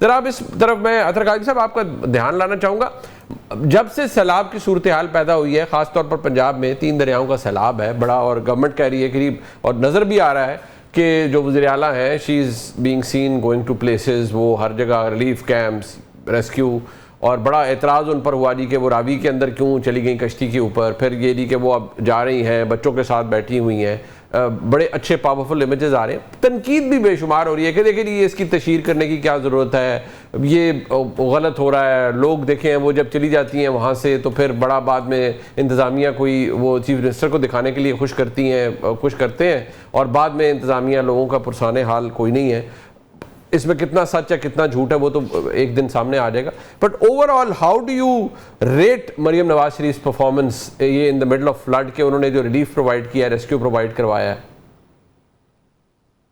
ذرا اب اس طرف میں اطہر قادری صاحب آپ کا دھیان لانا چاہوں گا. جب سے سیلاب کی صورتحال پیدا ہوئی ہے، خاص طور پر پنجاب میں 3 دریاؤں کا سیلاب ہے بڑا، اور گورنمنٹ کہہ رہی ہے قریب، اور نظر بھی آ رہا ہے کہ جو وزیر اعلیٰ ہیں she is being seen going to places, وہ ہر جگہ ریلیف کیمپس، ریسکیو، اور بڑا اعتراض ان پر ہوا جی کہ وہ راوی کے اندر کیوں چلی گئیں کشتی کے اوپر. پھر یہ جی کہ وہ اب جا رہی ہیں بچوں کے ساتھ بیٹھی ہوئی ہیں. بڑے اچھے پاورفل امیجز آ رہے ہیں. تنقید بھی بے شمار ہو رہی ہے کہ دیکھیں یہ اس کی تشہیر کرنے کی کیا ضرورت ہے، یہ غلط ہو رہا ہے. لوگ دیکھیں وہ جب چلی جاتی ہیں وہاں سے تو پھر بڑا بعد میں انتظامیہ کوئی وہ چیف منسٹر کو دکھانے کے لیے خوش کرتے ہیں، اور بعد میں انتظامیہ لوگوں کا پرسان حال کوئی نہیں ہے. اس میں کتنا سچ ہے کتنا جھوٹ ہے وہ تو ایک دن سامنے آ جائے گا. But overall how do you rate Maryam Nawaz Sharif performance یہ in the middle of flood کے انہوں نے جو ریلیف پرووائڈ کیا ہے، ریسکیو پرووائڈ کروایا ہے؟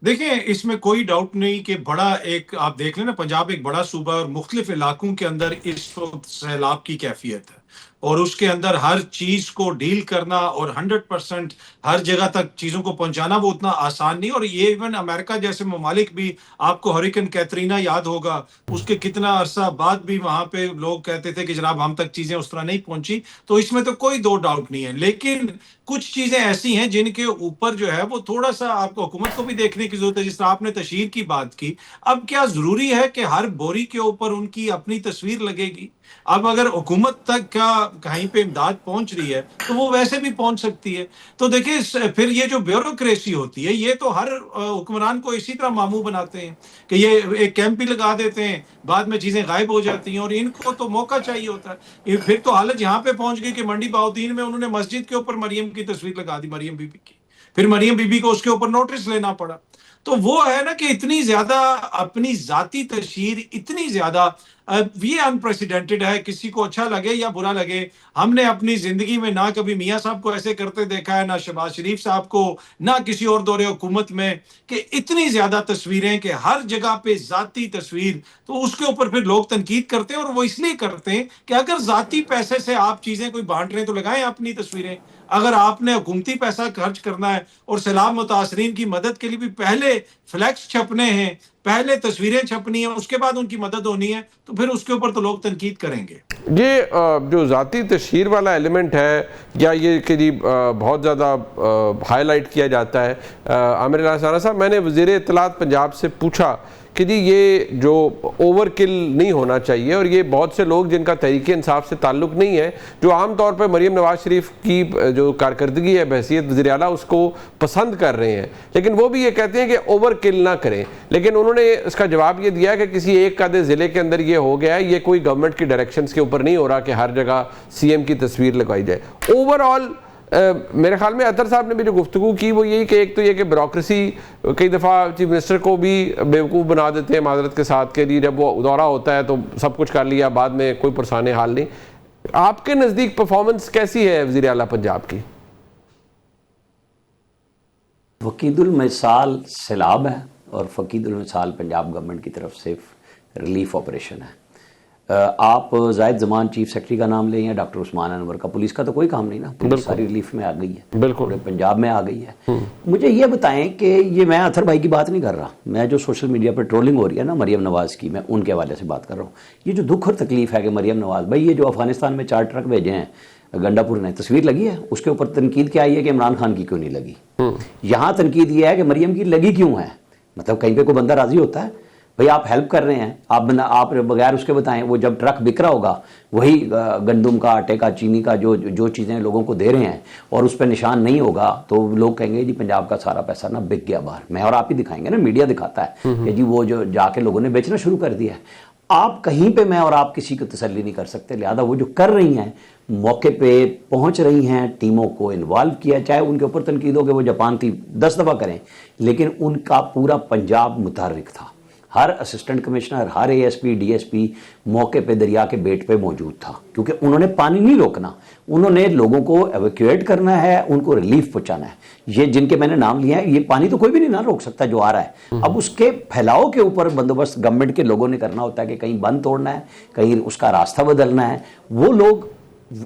دیکھیں اس میں کوئی ڈاؤٹ نہیں کہ بڑا ایک آپ دیکھ لیں نا، پنجاب ایک بڑا صوبہ اور مختلف علاقوں کے اندر اس وقت سیلاب کی کیفیت ہے، اور اس کے اندر ہر چیز کو ڈیل کرنا اور 100% ہر جگہ تک چیزوں کو پہنچانا وہ اتنا آسان نہیں. اور یہ ایون امریکہ جیسے ممالک بھی، آپ کو ہریکن کیترینا یاد ہوگا، اس کے کتنا عرصہ بعد بھی وہاں پہ لوگ کہتے تھے کہ جناب ہم تک چیزیں اس طرح نہیں پہنچی. تو اس میں تو کوئی دو ڈاؤٹ نہیں ہے، لیکن کچھ چیزیں ایسی ہیں جن کے اوپر جو ہے وہ تھوڑا سا آپ کو حکومت کو بھی دیکھنے کی ضرورت ہے. جس طرح آپ نے تشہیر کی بات کی، اب کیا ضروری ہے کہ ہر بوری کے اوپر ان کی اپنی تصویر لگے گی؟ اب اگر حکومت تک کیا کہیں پہ امداد پہنچ رہی ہے تو وہ ویسے بھی پہنچ سکتی ہے. تو دیکھیں پھر یہ جو بیوروکریسی ہوتی ہے یہ تو ہر حکمران کو اسی طرح ماموں بناتے ہیں کہ یہ ایک کیمپ بھی لگا دیتے ہیں، بعد میں چیزیں غائب ہو جاتی ہیں، اور ان کو تو موقع چاہیے ہوتا ہے. پھر تو حالت یہاں پہ پہنچ گئی کہ منڈی بہاؤدین میں انہوں نے مسجد کے اوپر مریم کی تصویر لگا دی، مریم بی بی کی. پھر مریم بی بی کو اس کے اوپر نوٹس لینا پڑا. تو وہ ہے نا کہ اتنی زیادہ اپنی ذاتی تشہیر، اتنی زیادہ یہ انپریسیڈنٹڈ ہے. کسی کو اچھا لگے یا برا لگے، ہم نے اپنی زندگی میں نہ کبھی میاں صاحب کو ایسے کرتے دیکھا ہے، نہ شہباز شریف صاحب کو، نہ کسی اور دور حکومت میں، کہ اتنی زیادہ تصویریں کہ ہر جگہ پہ ذاتی تصویر. تو اس کے اوپر پھر لوگ تنقید کرتے ہیں، اور وہ اس لیے کرتے ہیں کہ اگر ذاتی پیسے سے آپ چیزیں کوئی بانٹ رہے ہیں تو لگائیں اپنی تصویریں. اگر آپ نے حکومتی پیسہ خرچ کرنا ہے اور سیلاب متاثرین کی مدد کے لیے بھی پہلے فلیکس چھپنے ہیں، پہلے تصویریں چھپنی ہیں، اس کے بعد ان کی مدد ہونی ہے، تو پھر اس کے اوپر تو لوگ تنقید کریں گے. یہ جو ذاتی تشہیر والا ایلیمنٹ ہے، یا یہ کہ جی بہت زیادہ ہائی لائٹ کیا جاتا ہے. عامر الحسن صاحب، میں نے وزیر اطلاعات پنجاب سے پوچھا کہ جی یہ جو اوور کل نہیں ہونا چاہیے، اور یہ بہت سے لوگ جن کا تحریک انصاف سے تعلق نہیں ہے، جو عام طور پہ مریم نواز شریف کی جو کارکردگی ہے بحیثیت وزیر اعلیٰ اس کو پسند کر رہے ہیں، لیکن وہ بھی یہ کہتے ہیں کہ اوور کل نہ کریں. لیکن انہوں نے اس کا جواب یہ دیا کہ کسی ایک آدھے ضلع کے اندر یہ ہو گیا ہے، یہ کوئی گورنمنٹ کی ڈائریکشنز کے اوپر نہیں ہو رہا کہ ہر جگہ سی ایم کی تصویر لگائی جائے. اوور آل میرے خیال میں اطہر صاحب نے بھی جو گفتگو کی وہ یہی کہ ایک تو یہ کہ بیوروکریسی کئی دفعہ چیف منسٹر کو بھی بیوقوف بنا دیتے ہیں معذرت کے ساتھ، کہ جب وہ دورہ ہوتا ہے تو سب کچھ کر لیا، بعد میں کوئی پرسان حال نہیں. آپ کے نزدیک پرفارمنس کیسی ہے وزیر اعلیٰ پنجاب کی؟ فقید المثال سیلاب ہے، اور فقید المثال پنجاب گورنمنٹ کی طرف سے ریلیف آپریشن ہے. آپ زائد زمان چیف سیکرٹری کا نام لیں یا ڈاکٹر عثمان انور کا، پولیس کا تو کوئی کام نہیں نا، پولیس ساری ریلیف میں آ گئی ہے، بالکل پنجاب میں آ گئی ہے. مجھے یہ بتائیں کہ یہ میں اطہر بھائی کی بات نہیں کر رہا، میں جو سوشل میڈیا پر ٹرولنگ ہو رہی ہے نا مریم نواز کی، میں ان کے حوالے سے بات کر رہا ہوں. یہ جو دکھ اور تکلیف ہے کہ مریم نواز بھائی، یہ جو افغانستان میں 4 ٹرک بھیجے ہیں گنڈا پور نے، تصویر لگی ہے، اس کے اوپر تنقید کیا آئی ہے کہ عمران خان کی کیوں نہیں لگی. یہاں تنقید یہ ہے کہ مریم کی لگی کیوں ہے. مطلب کہیں پہ کوئی بندہ راضی ہوتا ہے؟ بھئی آپ ہیلپ کر رہے ہیں، آپ بغیر اس کے بتائیں، وہ جب ٹرک بک رہا ہوگا وہی گندم کا، آٹے کا، چینی کا جو چیزیں لوگوں کو دے رہے ہیں، اور اس پہ نشان نہیں ہوگا تو لوگ کہیں گے جی پنجاب کا سارا پیسہ نا بک گیا باہر. میں اور آپ ہی دکھائیں گے نا، میڈیا دکھاتا ہے کہ جی وہ جو جا کے لوگوں نے بیچنا شروع کر دیا ہے. آپ کہیں پہ میں اور آپ کسی کو تسلی نہیں کر سکتے. لہذا وہ جو کر رہی ہیں موقع پہ پہنچ رہی ہیں، ٹیموں کو انوالو کیا، چاہے ان کے اوپر تنقید ہو کہ وہ جاپان تھی 10 دفعہ کریں، لیکن ان کا پورا پنجاب متحرک تھا. ہر اسسٹنٹ کمشنر، ہر A S P, D S P موقع پہ دریا کے بیٹ پہ موجود تھا، کیونکہ انہوں نے پانی نہیں روکنا، انہوں نے لوگوں کو ایویکویٹ کرنا ہے، ان کو ریلیف پہنچانا ہے. یہ جن کے میں نے نام لیا ہے، یہ پانی تو کوئی بھی نہیں نہ روک سکتا جو آ رہا ہے. اب اس کے پھیلاؤ کے اوپر بندوبست گورنمنٹ کے لوگوں نے کرنا ہوتا ہے کہ کہیں بند توڑنا ہے، کہیں اس کا راستہ بدلنا ہے. وہ لوگ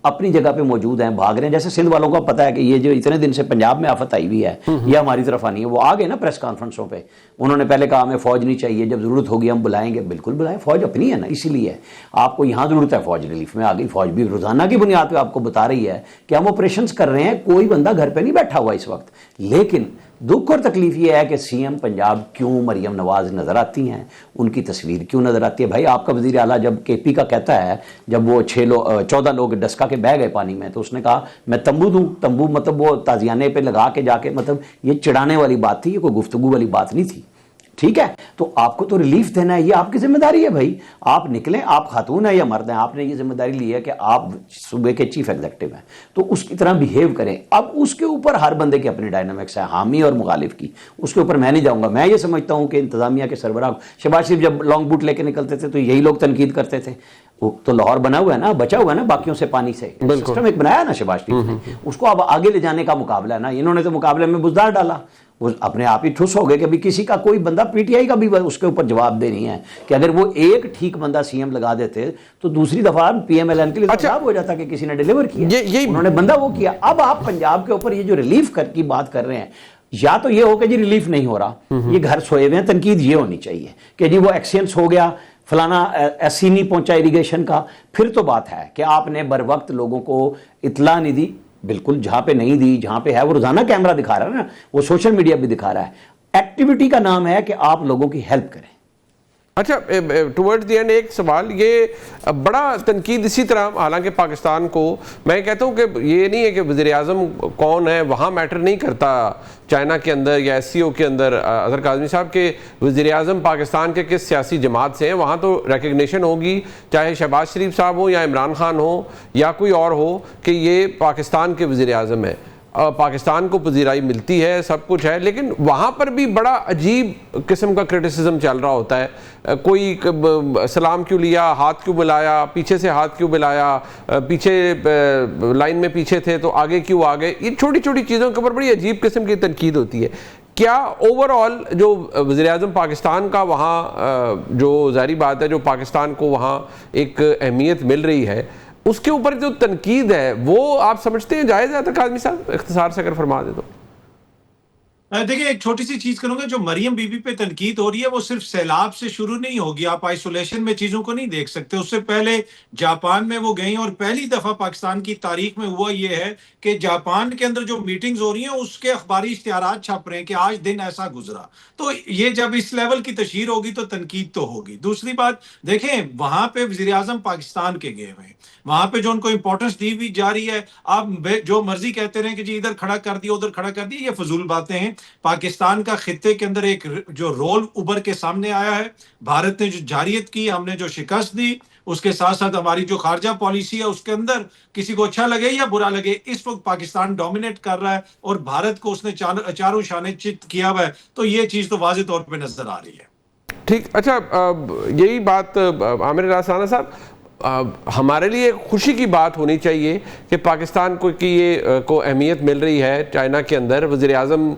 اپنی جگہ پہ موجود ہیں, بھاگ رہے ہیں. جیسے سندھ والوں کو پتا ہے کہ یہ جو اتنے دن سے پنجاب میں آفت آئی ہوئی ہے یہ ہماری طرف آنی ہے, وہ آ گئے نا پریس کانفرنسوں پہ. انہوں نے پہلے کہا ہمیں فوج نہیں چاہیے, جب ضرورت ہوگی ہم بلائیں گے. بالکل بلائیں, فوج اپنی ہے نا, اسی لیے آپ کو یہاں ضرورت ہے فوج ریلیف میں آ گئی. فوج بھی روزانہ کی بنیاد پہ آپ کو بتا رہی ہے کہ ہم آپریشنز کر رہے ہیں, کوئی بندہ گھر پہ نہیں بیٹھا ہوا اس وقت. لیکن دکھ اور تکلیف یہ ہے کہ سی ایم پنجاب کیوں مریم نواز نظر آتی ہیں, ان کی تصویر کیوں نظر آتی ہے. بھائی آپ کا وزیر اعلیٰ جب کے پی کا کہتا ہے, جب وہ 14 لوگ ڈسکا کے بہ گئے پانی میں, تو اس نے کہا میں تمبو دوں. تمبو مطلب وہ تازیانے پہ لگا کے جا کے, مطلب یہ چڑھانے والی بات تھی, یہ کوئی گفتگو والی بات نہیں تھی. ٹھیک ہے, تو آپ کو تو ریلیف دینا ہے, یہ آپ کی ذمہ داری ہے. بھائی آپ نکلیں, آپ خاتون ہیں یا مرد ہیں, آپ نے یہ ذمہ داری لی ہے کہ آپ صوبے کے چیف ایگزیکٹو ہیں, تو اس کی طرح بیہیو کریں. اب اس کے اوپر ہر بندے کی اپنی ڈائنامکس ہے, حامی اور مخالف کی, اس کے اوپر میں نہیں جاؤں گا. میں یہ سمجھتا ہوں کہ انتظامیہ کے سربراہ شہباز شریف جب لانگ بوٹ لے کے نکلتے تھے تو یہی لوگ تنقید کرتے تھے. وہ تو لاہور بنا ہوا ہے نا, بچا ہوا ہے نا باقیوں سے پانی سے, سسٹم ایک بنایا نا شہباز شریف نے, اس کو اب آگے لے جانے کا مقابلہ ہے نا. انہوں نے تو مقابلے میں بزدار ڈالا, وہ اپنے آپ ہی ٹھس ہو گئے کہ ابھی کسی کا کوئی بندہ پی ٹی آئی کا بھی اس کے اوپر جواب دے نہیں ہے کہ اگر وہ ایک ٹھیک بندہ سی ایم لگا دیتے تو دوسری دفعہ پی ایم ایل این کے لیے خراب ہو جاتا کہ کسی نے ڈیلیور کیا, انہوں نے بندہ وہ کیا. اب آپ پنجاب کے اوپر یہ جو ریلیف کی بات کر رہے ہیں, یا تو یہ ہو کہ جی ریلیف نہیں ہو رہا, یہ گھر سوئے ہوئے ہیں. تنقید یہ ہونی چاہیے کہ جی وہ ایکسیڈنٹ ہو گیا, فلانا ایس سی نہیں پہنچا اریگیشن کا. پھر تو بات ہے کہ آپ نے بر وقت لوگوں کو اطلاع نہیں دی. بالکل, جہاں پہ نہیں دی, جہاں پہ ہے وہ روزانہ کیمرہ دکھا رہا ہے نا, وہ سوشل میڈیا بھی دکھا رہا ہے. ایکٹیویٹی کا نام ہے کہ آپ لوگوں کی ہیلپ کریں. اچھا, ٹورڈز دی اینڈ ایک سوال, یہ بڑا تنقید اسی طرح, حالانکہ پاکستان کو میں کہتا ہوں کہ یہ نہیں ہے کہ وزیر اعظم کون ہے وہاں میٹر نہیں کرتا چائنا کے اندر یا ایس سی او کے اندر. اظہر کاظمی صاحب کے وزیر اعظم پاکستان کے کس سیاسی جماعت سے ہیں, وہاں تو ریکگنیشن ہوگی, چاہے شہباز شریف صاحب ہو یا عمران خان ہو یا کوئی اور ہو, کہ یہ پاکستان کے وزیر اعظم ہے, پاکستان کو پذیرائی ملتی ہے, سب کچھ ہے. لیکن وہاں پر بھی بڑا عجیب قسم کا کرٹیسزم چل رہا ہوتا ہے. کوئی سلام کیوں لیا, ہاتھ کیوں ملایا, پیچھے سے ہاتھ کیوں ملایا, پیچھے لائن میں پیچھے تھے تو آگے کیوں آ گئے. یہ چھوٹی چھوٹی چیزوں کے اوپر بڑی عجیب قسم کی تنقید ہوتی ہے. کیا اوور آل جو وزیر اعظم پاکستان کا وہاں, جو ظاہری بات ہے جو پاکستان کو وہاں ایک اہمیت مل رہی ہے, اس کے اوپر جو تنقید ہے وہ آپ سمجھتے ہیں جائز ہے؟ کاظمی صاحب اختصار سے اگر فرما دے تو. دیکھیں, ایک چھوٹی سی چیز کروں گا, جو مریم بی بی پہ تنقید ہو رہی ہے وہ صرف سیلاب سے شروع نہیں ہوگی. آپ آئسولیشن میں چیزوں کو نہیں دیکھ سکتے. اس سے پہلے جاپان میں وہ گئیں, اور پہلی دفعہ پاکستان کی تاریخ میں ہوا یہ ہے کہ جاپان کے اندر جو میٹنگز ہو رہی ہیں اس کے اخباری اشتہارات چھپ رہے ہیں کہ آج دن ایسا گزرا. تو یہ جب اس لیول کی تشہیر ہوگی تو تنقید تو ہوگی. دوسری بات دیکھیں, وہاں پہ وزیر اعظم پاکستان کے گئے ہوئے ہیں, وہاں پہ جو ان کو امپورٹنس دی ہوئی جا رہی ہے. آپ جو مرضی کہتے رہیں کہ جی ادھر کھڑا کر دیا ادھر کھڑا کر دیا, یہ فضول باتیں ہیں. پاکستان کا خطے کے اندر ایک جو رول ابھر کے سامنے آیا ہے, بھارت نے جو جارحیت کی, ہم نے جو شکست دی, اس کے ساتھ ساتھ ہماری جو خارجہ پالیسی ہے اس کے اندر کسی کو اچھا لگے یا برا لگے, اس وقت پاکستان ڈومینیٹ کر رہا ہے اور بھارت کو اس نے چاروں شانے چت کیا ہوا ہے. تو یہ چیز تو واضح طور پہ نظر آ رہی ہے. ٹھیک, اچھا یہی بات عامر راثانہ صاحب, ہمارے لیے خوشی کی بات ہونی چاہیے کہ پاکستان کو کی یہ کو اہمیت مل رہی ہے چائنا کے اندر. وزیر اعظم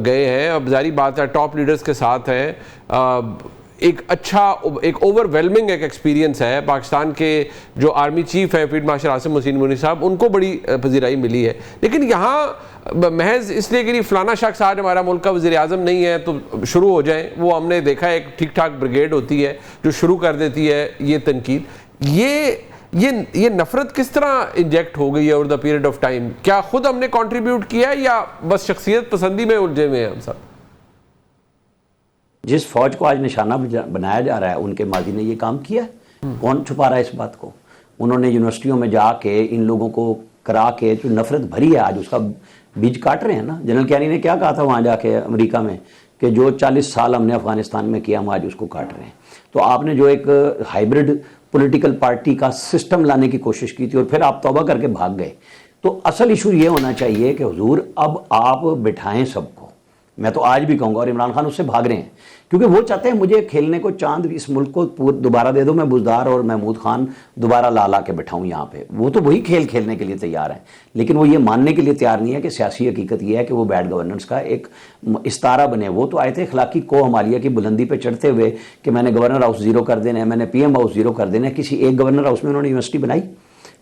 گئے ہیں, اب ظاہری بات ہے ٹاپ لیڈرز کے ساتھ ہیں, ایک اچھا ایک اوور ویلمنگ ایک ایکسپیرینس ہے. پاکستان کے جو آرمی چیف ہیں فیلڈ مارشل عاصم حسین منی صاحب, ان کو بڑی پذیرائی ملی ہے. لیکن یہاں محض اس لیے کہ فلانا شخص آج ہمارا ملک کا وزیر اعظم نہیں ہے تو شروع ہو جائیں, وہ ہم نے دیکھا ہے ایک ٹھیک ٹھاک بریگیڈ ہوتی ہے جو شروع کر دیتی ہے یہ تنقید. یہ نفرت کس طرح انجیکٹ ہو گئی ہے over the period of time? کیا خود ہم نے کنٹریبیوٹ کیا ہے یا بس شخصیت پسندی میں الجھے ہوئے ہیں ہم سب؟ جس فوج کو آج نشانہ بنایا جا رہا ہے ان کے ماضی نے یہ کام کیا ہے. کون چھپا رہا ہے اس بات کو؟ انہوں نے یونیورسٹیوں میں جا کے ان لوگوں کو کرا کے جو نفرت بھری ہے آج اس کا بیج کاٹ رہے ہیں نا. جنرل کیانی نے کیا کہا تھا وہاں جا کے امریکہ میں کہ جو 40 سال ہم نے افغانستان میں کیا ہم آج اس کو کاٹ رہے ہیں. تو آپ نے جو ایک ہائیبرڈ پولیٹیکل پارٹی کا سسٹم لانے کی کوشش کی تھی اور پھر آپ توبہ کر کے بھاگ گئے. تو اصل ایشو یہ ہونا چاہیے کہ حضور اب آپ بٹھائیں سب کو. میں تو آج بھی کہوں گا, اور عمران خان اس سے بھاگ رہے ہیں کیونکہ وہ چاہتے ہیں مجھے کھیلنے کو چاند اس ملک کو دوبارہ دے دو, میں بزدار اور محمود خان دوبارہ لا کے بٹھاؤں یہاں پہ. وہ تو وہی کھیل کھیلنے کے لیے تیار ہیں, لیکن وہ یہ ماننے کے لیے تیار نہیں ہے کہ سیاسی حقیقت یہ ہے کہ وہ بیڈ گورننس کا ایک استارہ بنے. وہ تو آئے تھے اخلاقی کو ہمالیہ کی بلندی پہ چڑھتے ہوئے کہ میں نے گورنر ہاؤس زیرو کر دینا ہے, میں نے پی ایم ہاؤس زیرو کر دینا ہے. کسی ایک گورنر ہاؤس میں انہوں نے یونیورسٹی بنائی,